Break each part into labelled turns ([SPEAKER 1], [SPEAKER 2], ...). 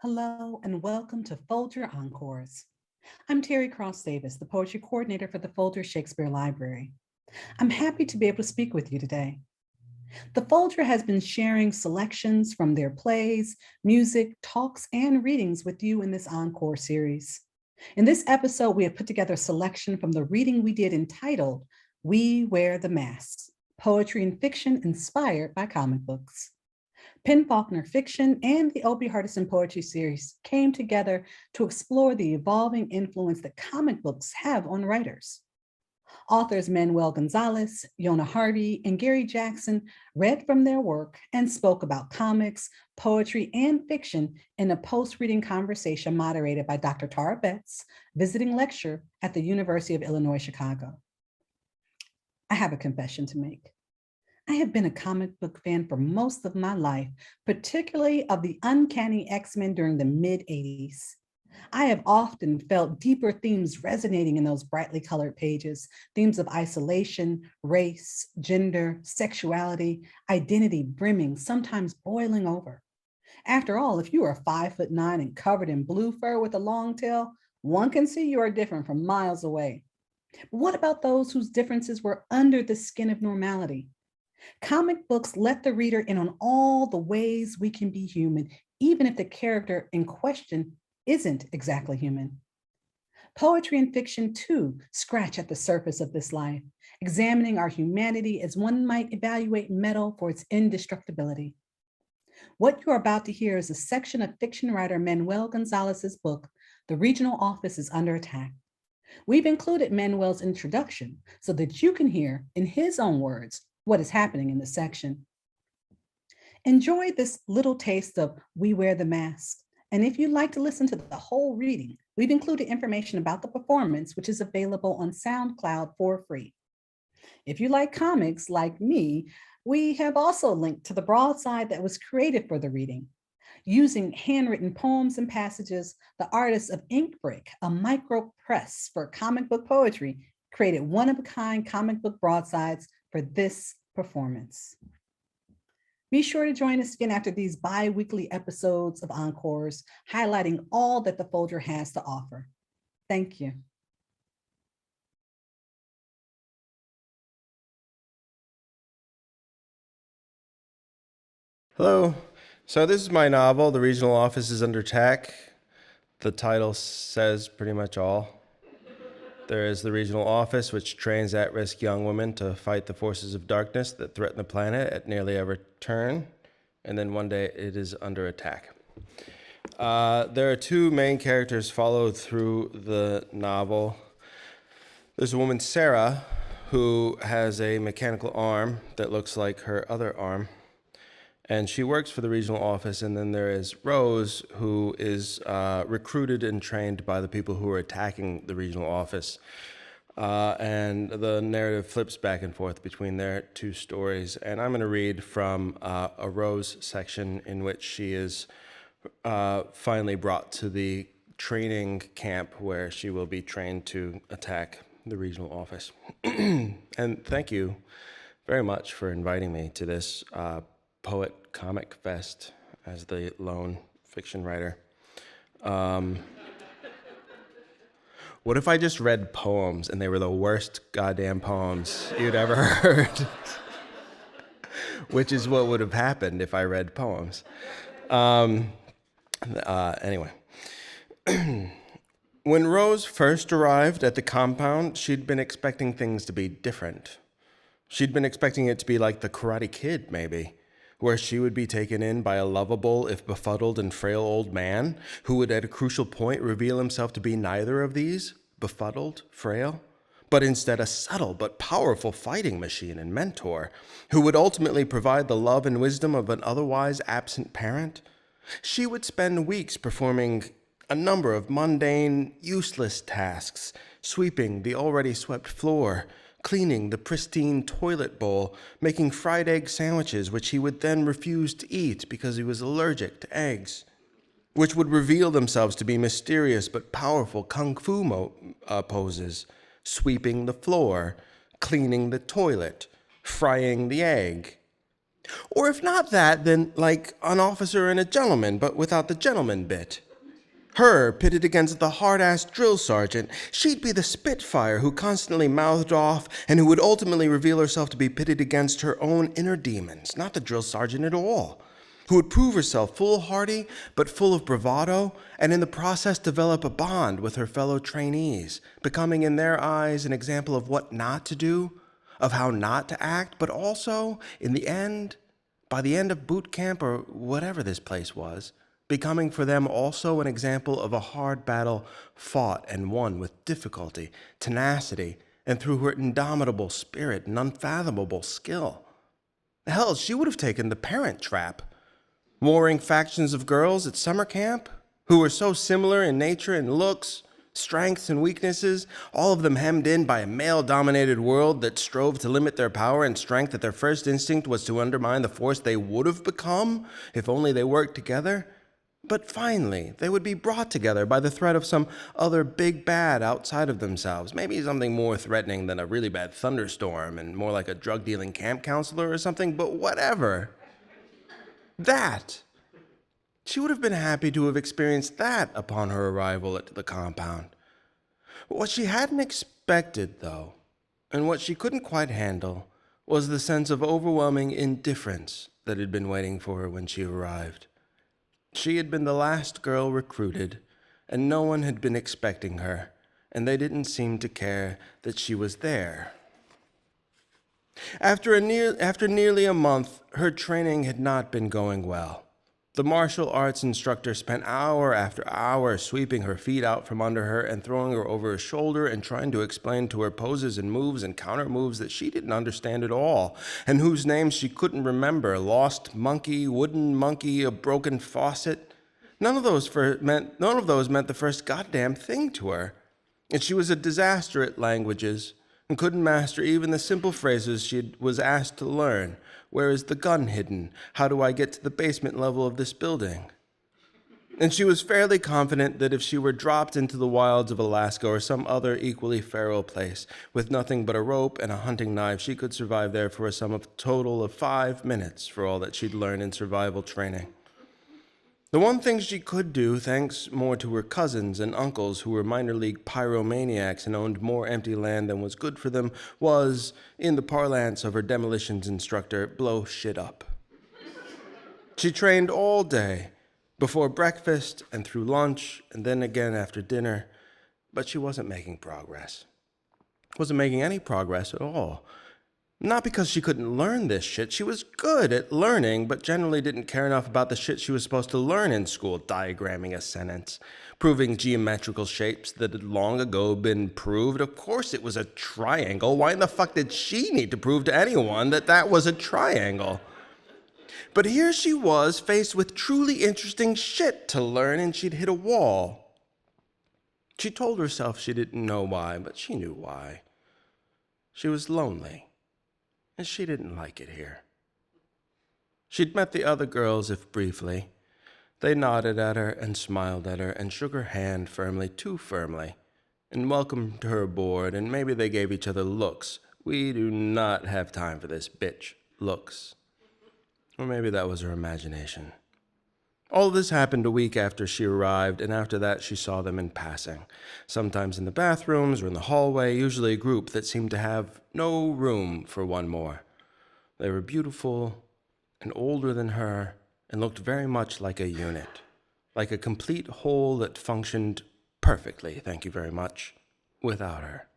[SPEAKER 1] Hello, and welcome to Folger ENCORES. I'm Teri Cross-Davis, the poetry coordinator for the Folger Shakespeare Library. I'm happy to be able to speak with you today. The Folger has been sharing selections from their plays, music, talks, and readings with you in this Encore series. In this episode, we have put together a selection from the reading we did entitled We Wear the Masks, Poetry and Fiction Inspired by Comic Books. Faulkner Fiction and the Hardison Poetry Series came together to explore the evolving influence that comic books have on writers. Authors Manuel Gonzales, Yona, Harvey, and Gary Jackson read from their work and spoke about comics, poetry, and fiction in a post-reading conversation moderated by Dr. Tara Betts, visiting lecturer at the University of Illinois, Chicago. I have a confession to make. I have been a comic book fan for most of my life, particularly of the Uncanny X-Men during the mid-'80s. I have often felt deeper themes resonating in those brightly colored pages, themes of isolation, race, gender, sexuality, identity brimming, sometimes boiling over. After all, if you are 5'9" and covered in blue fur with a long tail, one can see you are different from miles away. But what about those whose differences were under the skin of normality? Comic books let the reader in on all the ways we can be human, even if the character in question isn't exactly human. Poetry and fiction, too, scratch at the surface of this life, examining our humanity as one might evaluate metal for its indestructibility. What you're about to hear is a section of fiction writer Manuel Gonzalez's book, The Regional Office is Under Attack. We've included Manuel's introduction so that you can hear, in his own words, what is happening in the section. Enjoy this little taste of We Wear the Mask. And if you'd like to listen to the whole reading, we've included information about the performance, which is available on SoundCloud for free. If you like comics like me, we have also linked to the broadside that was created for the reading. Using handwritten poems and passages, the artists of Inkbreak, a micro press for comic book poetry, created one-of-a-kind comic book broadsides for this performance. Be sure to join us again after these bi-weekly episodes of Encores, highlighting all that the Folger has to offer. Thank you.
[SPEAKER 2] Hello. So this is my novel, The Regional Office is Under Attack. The title says pretty much all. There is the regional office, which trains at-risk young women to fight the forces of darkness that threaten the planet at nearly every turn, and then one day it is under attack. There are two main characters followed through the novel. There's a woman, Sarah, who has a mechanical arm that looks like her other arm, and she works for the regional office. And then there is Rose, who is recruited and trained by the people who are attacking the regional office. And the narrative flips back and forth between their two stories. And I'm going to read from a Rose section in which she is finally brought to the training camp where she will be trained to attack the regional office. And thank you very much for inviting me to this Poet Comic Fest as the lone fiction writer. What if I just read poems and they were the worst goddamn poems you'd ever heard? Which is what would have happened if I read poems. Anyway. When Rose first arrived at the compound, she'd been expecting things to be different. She'd been expecting it to be like the Karate Kid, maybe, where she would be taken in by a lovable, if befuddled and frail old man who would at a crucial point reveal himself to be neither of these, befuddled, frail, but instead a subtle but powerful fighting machine and mentor who would ultimately provide the love and wisdom of an otherwise absent parent. She would spend weeks performing a number of mundane, useless tasks, sweeping the already swept floor, cleaning the pristine toilet bowl, making fried egg sandwiches, which he would then refuse to eat because he was allergic to eggs, which would reveal themselves to be mysterious but powerful kung fu poses, sweeping the floor, cleaning the toilet, frying the egg. Or if not that, then like an officer and a gentleman, but without the gentleman bit. Her pitted against the hard-ass drill sergeant. She'd be the Spitfire who constantly mouthed off and who would ultimately reveal herself to be pitted against her own inner demons, not the drill sergeant at all, who would prove herself foolhardy but full of bravado, and in the process develop a bond with her fellow trainees, becoming in their eyes an example of what not to do, of how not to act, but also, in the end, by the end of boot camp or whatever this place was, becoming for them also an example of a hard battle fought and won with difficulty, tenacity, and through her indomitable spirit and unfathomable skill. Hell, she would have taken the Parent Trap. Warring factions of girls at summer camp who were so similar in nature and looks, strengths and weaknesses, all of them hemmed in by a male-dominated world that strove to limit their power and strength, that their first instinct was to undermine the force they would have become if only they worked together. But finally, they would be brought together by the threat of some other big bad outside of themselves, maybe something more threatening than a really bad thunderstorm and more like a drug-dealing camp counselor or something, but whatever. That. She would have been happy to have experienced that upon her arrival at the compound. What she hadn't expected, though, and what she couldn't quite handle, was the sense of overwhelming indifference that had been waiting for her when she arrived. She had been the last girl recruited, and no one had been expecting her, and they didn't seem to care that she was there. After nearly a month, her training had not been going well. The martial arts instructor spent hour after hour sweeping her feet out from under her and throwing her over her shoulder and trying to explain to her poses and moves and counter moves that she didn't understand at all, and whose names she couldn't remember. Lost monkey, wooden monkey, a broken faucet. None of those meant the first goddamn thing to her. And she was a disaster at languages and couldn't master even the simple phrases she was asked to learn. Where is the gun hidden? How do I get to the basement level of this building? And she was fairly confident that if she were dropped into the wilds of Alaska or some other equally feral place, with nothing but a rope and a hunting knife, she could survive there for a sum of total of 5 minutes for all that she'd learned in survival training. The one thing she could do, thanks more to her cousins and uncles who were minor league pyromaniacs and owned more empty land than was good for them, was, in the parlance of her demolitions instructor, blow shit up. She trained all day, before breakfast and through lunch, and then again after dinner, but she wasn't making progress. Wasn't making any progress at all. Not because she couldn't learn this shit. She was good at learning, but generally didn't care enough about the shit she was supposed to learn in school. Diagramming a sentence, proving geometrical shapes that had long ago been proved. Of course it was a triangle. Why in the fuck did she need to prove to anyone that that was a triangle? But here she was, faced with truly interesting shit to learn, and she'd hit a wall. She told herself she didn't know why, but she knew why. She was lonely. And she didn't like it here. She'd met the other girls, if briefly. They nodded at her and smiled at her and shook her hand firmly, too firmly, and welcomed her aboard, and maybe they gave each other looks. We do not have time for this, bitch. Looks. Or maybe that was her imagination. All this happened a week after she arrived, and after that she saw them in passing, sometimes in the bathrooms or in the hallway, usually a group that seemed to have no room for one more. They were beautiful and older than her and looked very much like a unit, like a complete whole that functioned perfectly, thank you very much, without her.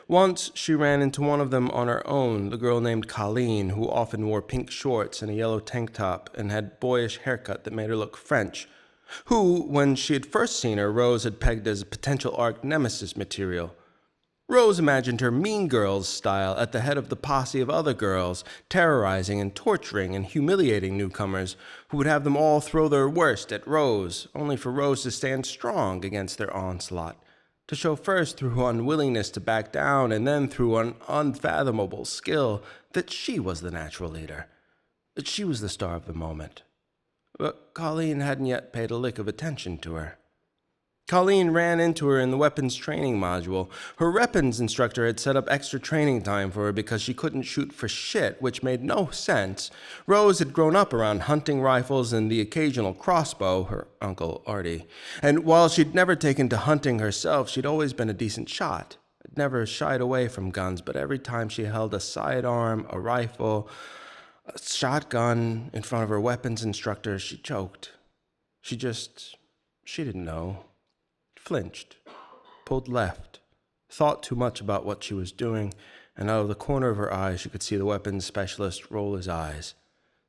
[SPEAKER 2] Once she ran into one of them on her own, the girl named Colleen, who often wore pink shorts and a yellow tank top and had boyish haircut that made her look French, who, when she had first seen her, Rose had pegged as potential arch nemesis material. Rose imagined her Mean Girls style at the head of the posse of other girls, terrorizing and torturing and humiliating newcomers who would have them all throw their worst at Rose, only for Rose to stand strong against their onslaught. To show first through unwillingness to back down and then through an unfathomable skill that she was the natural leader, that she was the star of the moment. But Colleen hadn't yet paid a lick of attention to her. Colleen ran into her in the weapons training module. Her weapons instructor had set up extra training time for her because she couldn't shoot for shit, which made no sense. Rose had grown up around hunting rifles and the occasional crossbow, her uncle Artie. And while she'd never taken to hunting herself, she'd always been a decent shot. Never shied away from guns, but every time she held a sidearm, a rifle, a shotgun in front of her weapons instructor, she choked. She didn't know. Flinched, pulled left, thought too much about what she was doing, and out of the corner of her eye she could see the weapons specialist roll his eyes,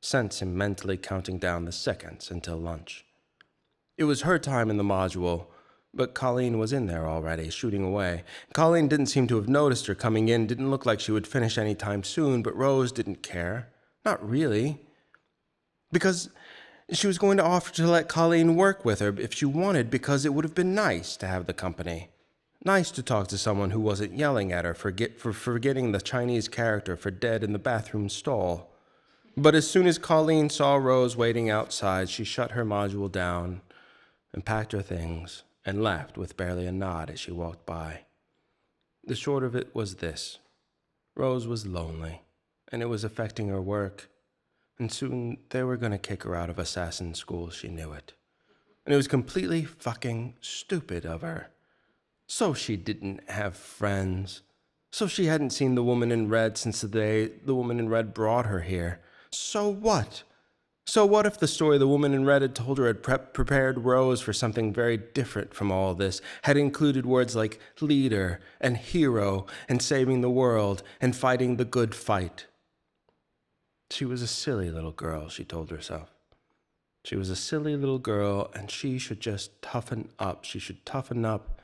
[SPEAKER 2] sense him mentally counting down the seconds until lunch. It was her time in the module, but Colleen was in there already, shooting away. Colleen didn't seem to have noticed her coming in, didn't look like she would finish any time soon, but Rose didn't care. Not really. Because she was going to offer to let Colleen work with her if she wanted, because it would have been nice to have the company. Nice to talk to someone who wasn't yelling at her for forgetting the Chinese character for dead in the bathroom stall. But as soon as Colleen saw Rose waiting outside, she shut her module down and packed her things and left with barely a nod as she walked by. The short of it was this. Rose was lonely, and it was affecting her work. And soon they were going to kick her out of assassin school, she knew it. And it was completely fucking stupid of her. So she didn't have friends. So she hadn't seen the woman in red since the day the woman in red brought her here. So what? So what if the story the woman in red had told her had prepared Rose for something very different from all this, had included words like leader and hero and saving the world and fighting the good fight? She was a silly little girl, she told herself. She was a silly little girl, and she should just toughen up. She should toughen up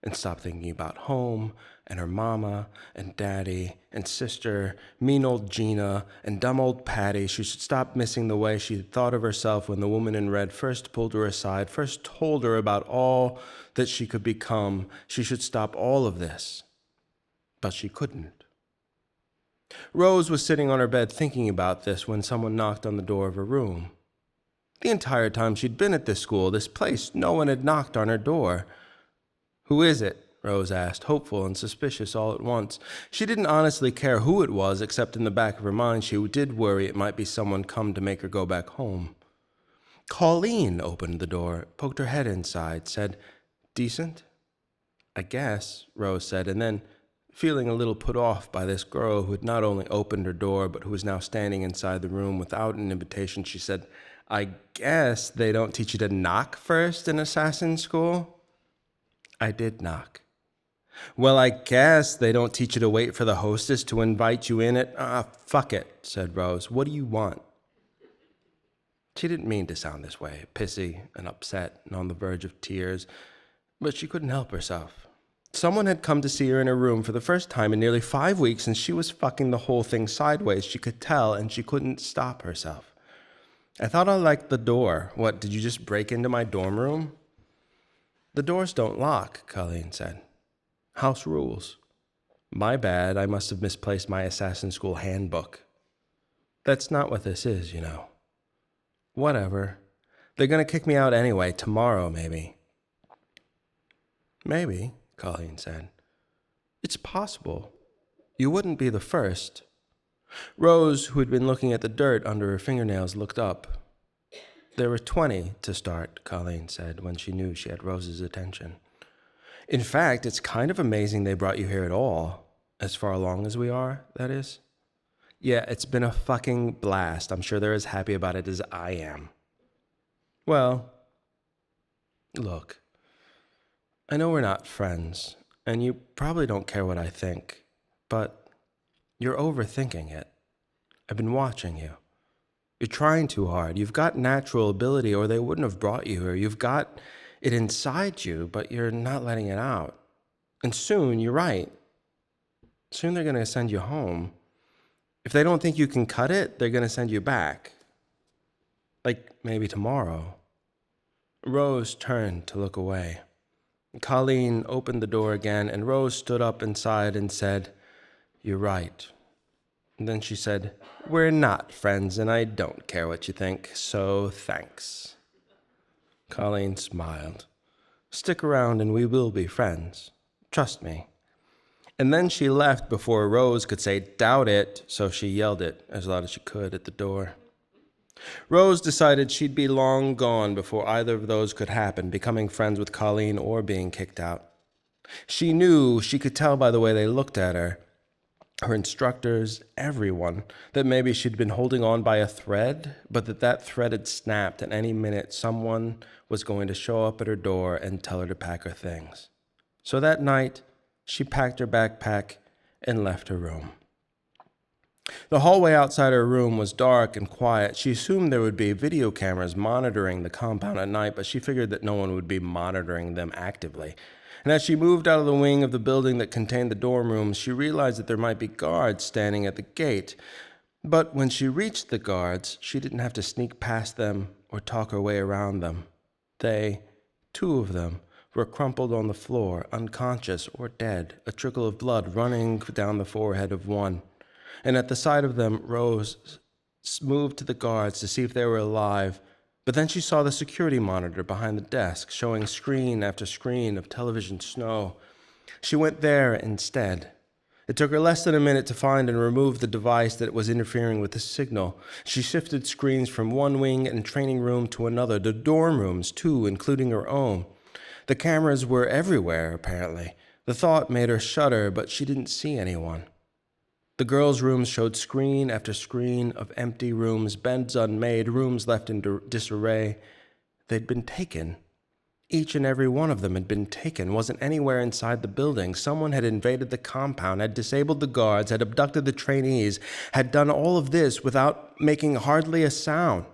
[SPEAKER 2] and stop thinking about home and her mama and daddy and sister, mean old Gina and dumb old Patty. She should stop missing the way she had thought of herself when the woman in red first pulled her aside, first told her about all that she could become. She should stop all of this. But she couldn't. Rose was sitting on her bed thinking about this when someone knocked on the door of her room. The entire time she'd been at this school, this place, no one had knocked on her door. "Who is it?" Rose asked, hopeful and suspicious all at once. She didn't honestly care who it was, except in the back of her mind she did worry it might be someone come to make her go back home. Colleen opened the door, poked her head inside, said, "Decent?" "I guess," Rose said, and then, feeling a little put off by this girl who had not only opened her door, but who was now standing inside the room without an invitation, she said, "I guess they don't teach you to knock first in assassin school?" "I did knock." "Well, I guess they don't teach you to wait for the hostess to invite you in at..." Fuck it," said Rose. "What do you want?" She didn't mean to sound this way, pissy and upset and on the verge of tears, but she couldn't help herself. Someone had come to see her in her room for the first time in nearly 5 weeks, and she was fucking the whole thing sideways. She could tell, and she couldn't stop herself. "I thought I liked the door. What, did you just break into my dorm room?" "The doors don't lock," Colleen said. "House rules." "My bad, I must have misplaced my assassin school handbook." "That's not what this is, you know." "Whatever. They're going to kick me out anyway, tomorrow maybe." "Maybe," Colleen said. "It's possible. You wouldn't be the first." Rose, who had been looking at the dirt under her fingernails, looked up. "There were 20 to start," Colleen said when she knew she had Rose's attention. "In fact, it's kind of amazing they brought you here at all. As far along as we are, that is." "Yeah, it's been a fucking blast. I'm sure they're as happy about it as I am." "Well, look, I know we're not friends, and you probably don't care what I think, but you're overthinking it. I've been watching you. You're trying too hard. You've got natural ability, or they wouldn't have brought you here. You've got it inside you, but you're not letting it out. And soon, you're right, soon they're going to send you home. If they don't think you can cut it, they're going to send you back. Like maybe tomorrow." Rose turned to look away. Colleen opened the door again, and Rose stood up inside and said, "You're right." And then she said, "We're not friends, and I don't care what you think, so thanks." Colleen smiled. Stick around and we will be friends. Trust me." And then she left before Rose could say, "Doubt it," so she yelled it as loud as she could at the door. Rose decided she'd be long gone before either of those could happen, becoming friends with Colleen or being kicked out. She knew, she could tell by the way they looked at her, her instructors, everyone, that maybe she'd been holding on by a thread, but that thread had snapped, and any minute someone was going to show up at her door and tell her to pack her things. So that night, she packed her backpack and left her room. The hallway outside her room was dark and quiet. She assumed there would be video cameras monitoring the compound at night, but she figured that no one would be monitoring them actively. And as she moved out of the wing of the building that contained the dorm rooms, she realized that there might be guards standing at the gate. But when she reached the guards, she didn't have to sneak past them or talk her way around them. They, two of them, were crumpled on the floor, unconscious or dead, a trickle of blood running down the forehead of one. And at the sight of them, Rose moved to the guards to see if they were alive, but then she saw the security monitor behind the desk, showing screen after screen of television snow. She went there instead. It took her less than a minute to find and remove the device that was interfering with the signal. She shifted screens from one wing and training room to another, the dorm rooms too, including her own. The cameras were everywhere, apparently. The thought made her shudder, but she didn't see anyone. The girls' rooms showed screen after screen of empty rooms, beds unmade, rooms left in disarray. They'd been taken. Each and every one of them had been taken, wasn't anywhere inside the building. Someone had invaded the compound, had disabled the guards, had abducted the trainees, had done all of this without making hardly a sound.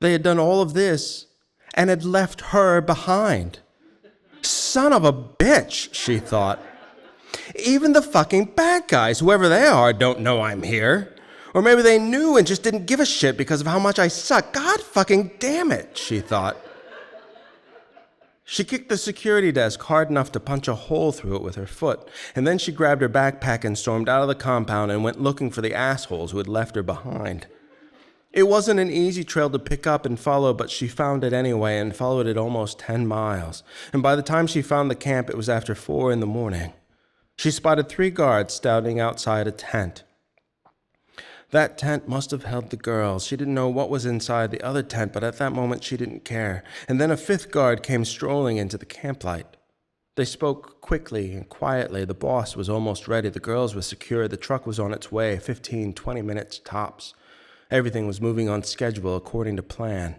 [SPEAKER 2] They had done all of this and had left her behind. Son of a bitch, she thought. Even the fucking bad guys, whoever they are, don't know I'm here. Or maybe they knew and just didn't give a shit because of how much I suck. God fucking damn it, she thought. She kicked the security desk hard enough to punch a hole through it with her foot, and then she grabbed her backpack and stormed out of the compound and went looking for the assholes who had left her behind. It wasn't an easy trail to pick up and follow, but she found it anyway and followed it almost 10 miles. And by the time she found the camp, it was after 4 a.m. She spotted 3 guards standing outside a tent. That tent must have held the girls. She didn't know what was inside the other tent, but at that moment she didn't care. And then a 5th guard came strolling into the camplight. They spoke quickly and quietly. The boss was almost ready. The girls were secure. The truck was on its way, 15, 20 minutes tops. Everything was moving on schedule according to plan.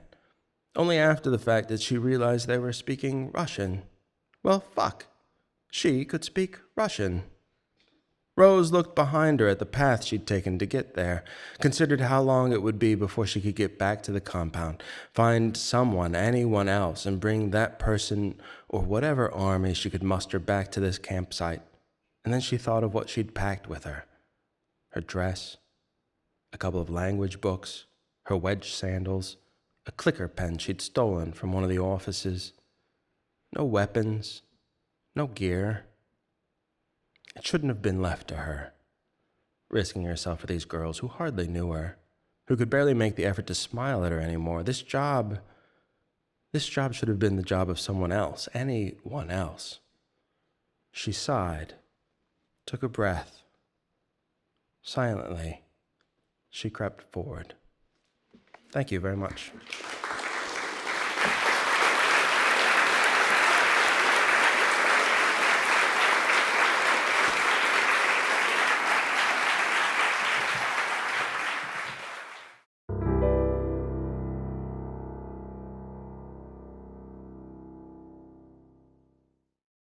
[SPEAKER 2] Only after the fact did she realize they were speaking Russian. Well, fuck. She could speak Russian. Rose looked behind her at the path she'd taken to get there, considered how long it would be before she could get back to the compound, find someone, anyone else, and bring that person or whatever army she could muster back to this campsite. And then she thought of what she'd packed with her. Her dress, a couple of language books, her wedge sandals, a clicker pen she'd stolen from one of the offices. No weapons, no gear. It shouldn't have been left to her, risking herself for these girls who hardly knew her, who could barely make the effort to smile at her anymore. This job should have been the job of someone else, anyone else. She sighed, took a breath. Silently, she crept forward. Thank you very much.